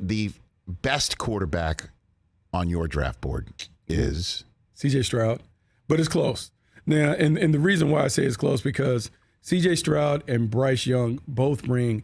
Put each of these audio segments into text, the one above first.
the best quarterback on your draft board is C.J. Stroud, but it's close. Now, and the reason why I say it's close because C.J. Stroud and Bryce Young both bring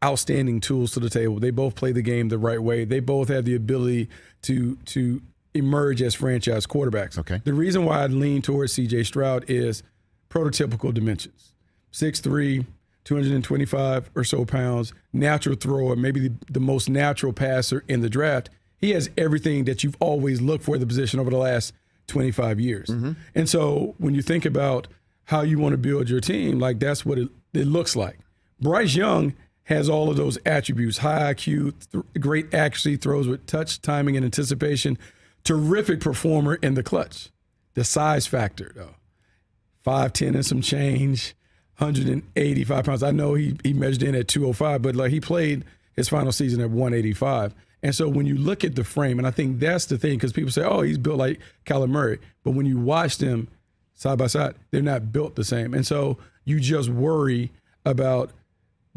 outstanding tools to the table. They both play the game the right way. They both have the ability to emerge as franchise quarterbacks. Okay. The reason why I lean towards C.J. Stroud is prototypical dimensions. 6'3", 225 or so pounds, natural thrower, maybe the most natural passer in the draft. He has everything that you've always looked for at the position over the last 25 years. Mm-hmm. And so when you think about how you want to build your team, like that's what it looks like. Bryce Young has all of those attributes: high IQ, great accuracy, throws with touch, timing, and anticipation. Terrific performer in the clutch. The size factor, though. 5'10" and some change, 185 pounds. I know he measured in at 205, but like he played his final season at 185. And so when you look at the frame, and I think that's the thing, because people say, oh, he's built like Kyler Murray. But when you watch them side by side, they're not built the same. And so you just worry about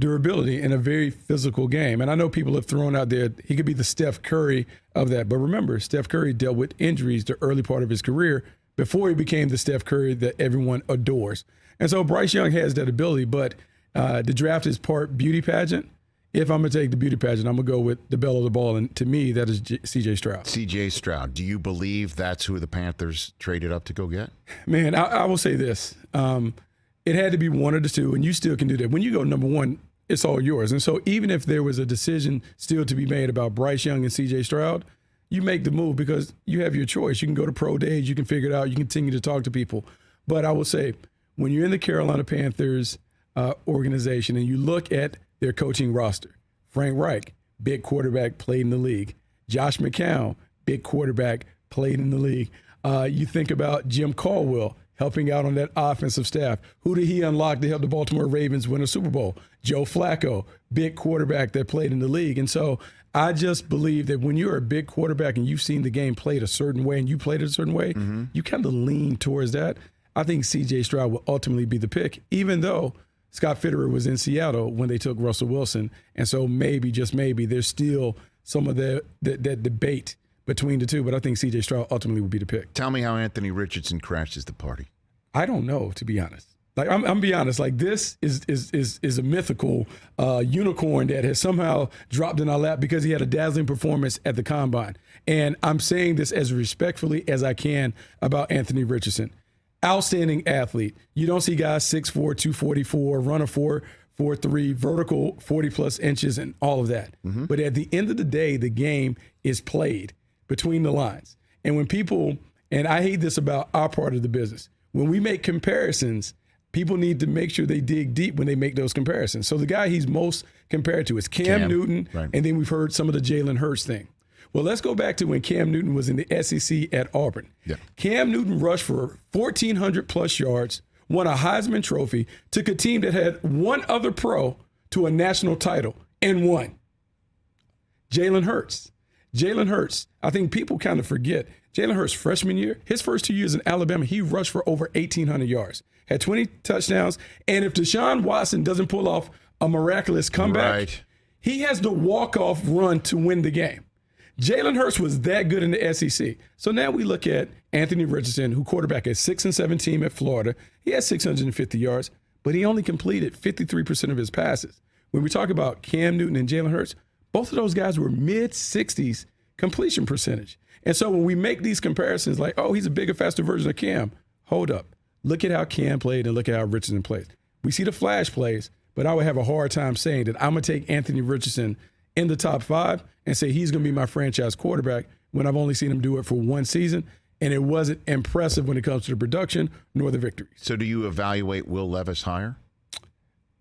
durability in a very physical game. And I know people have thrown out there, he could be the Steph Curry of that. But remember, Steph Curry dealt with injuries the early part of his career before he became the Steph Curry that everyone adores. And so Bryce Young has that ability, but the draft is part beauty pageant. If I'm going to take the beauty pageant, I'm going to go with the belle of the ball, and to me, that is C.J. Stroud. C.J. Stroud. Do you believe that's who the Panthers traded up to go get? Man, I will say this. It had to be one of the two, and you still can do that. When you go number one, it's all yours. And so even if there was a decision still to be made about Bryce Young and C.J. Stroud, you make the move because you have your choice. You can go to pro days. You can figure it out. You continue to talk to people. But I will say, when you're in the Carolina Panthers organization and you look at their coaching roster, Frank Reich, big quarterback, played in the league. Josh McCown, big quarterback, played in the league. You think about Jim Caldwell helping out on that offensive staff. Who did he unlock to help the Baltimore Ravens win a Super Bowl? Joe Flacco, big quarterback that played in the league. And so I just believe that when you're a big quarterback and you've seen the game played a certain way and you played it a certain way, you kind of lean towards that. I think C.J. Stroud will ultimately be the pick, even though Scott Fitterer was in Seattle when they took Russell Wilson. And so maybe, just maybe, there's still some of that debate between the two. But I think C.J. Stroud ultimately would be the pick. Tell me how Anthony Richardson crashes the party. I don't know, to be honest. Like I'm be honest. Like this is a mythical unicorn that has somehow dropped in our lap because he had a dazzling performance at the combine. And I'm saying this as respectfully as I can about Anthony Richardson. Outstanding athlete. You don't see guys 6'4", 244, run a 4.43, vertical 40-plus inches, and all of that. Mm-hmm. But at the end of the day, the game is played between the lines. And when people, and I hate this about our part of the business, when we make comparisons, people need to make sure they dig deep when they make those comparisons. So the guy he's most compared to is Cam Newton, right. And then we've heard some of the Jalen Hurts thing. Well, let's go back to when Cam Newton was in the SEC at Auburn. Yeah. Cam Newton rushed for 1,400-plus yards, won a Heisman Trophy, took a team that had one other pro to a national title, and won. Jalen Hurts, I think people kind of forget. Jalen Hurts' freshman year, his first 2 years in Alabama, he rushed for over 1,800 yards, had 20 touchdowns, and if Deshaun Watson doesn't pull off a miraculous comeback, right, he has the walk-off run to win the game. Jalen Hurts was that good in the SEC. So now we look at Anthony Richardson, who quarterback at 6-7 team at Florida. He had 650 yards, but he only completed 53% of his passes. When we talk about Cam Newton and Jalen Hurts, both of those guys were mid-60s completion percentage. And so when we make these comparisons like, oh, he's a bigger, faster version of Cam, hold up. Look at how Cam played and look at how Richardson played. We see the flash plays, but I would have a hard time saying that I'm going to take Anthony Richardson in the top 5 and say he's going to be my franchise quarterback when I've only seen him do it for one season, and it wasn't impressive when it comes to the production nor the victories. So do you evaluate Will Levis higher?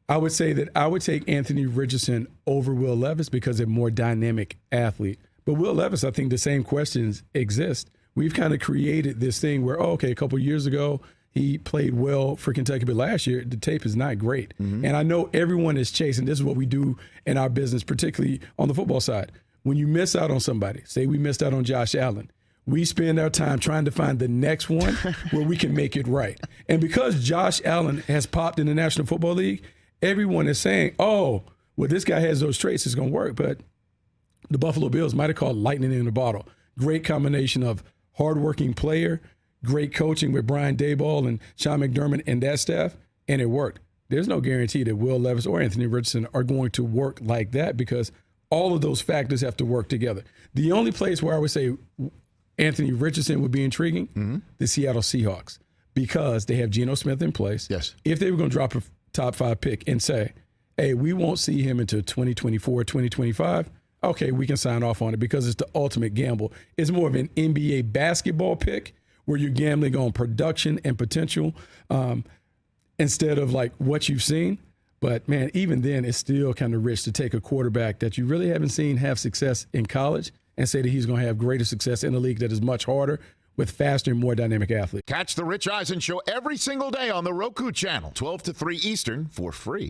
I would say that I would take Anthony Richardson over Will Levis because they're a more dynamic athlete. But Will Levis, I think the same questions exist. We've kind of created this thing where, a couple years ago, he played well for Kentucky, but last year the tape is not great. Mm-hmm. And I know everyone is chasing. This is what we do in our business, particularly on the football side. When you miss out on somebody, say we missed out on Josh Allen, we spend our time trying to find the next one where we can make it right. And because Josh Allen has popped in the National Football League, everyone is saying, oh, well, this guy has those traits, it's going to work. But the Buffalo Bills might have called lightning in a bottle. Great combination of hardworking player, great coaching with Brian Daboll and Sean McDermott and that staff, and it worked. There's no guarantee that Will Levis or Anthony Richardson are going to work like that because all of those factors have to work together. The only place where I would say Anthony Richardson would be intriguing, the Seattle Seahawks, because they have Geno Smith in place. Yes. If they were going to drop a top 5 pick and say, hey, we won't see him until 2024, 2025, okay, we can sign off on it because it's the ultimate gamble. It's more of an NBA basketball pick where you're gambling on production and potential instead of like what you've seen. But, man, even then, it's still kind of rich to take a quarterback that you really haven't seen have success in college and say that he's going to have greater success in a league that is much harder with faster and more dynamic athletes. Catch the Rich Eisen Show every single day on the Roku channel, 12 to 3 Eastern, for free.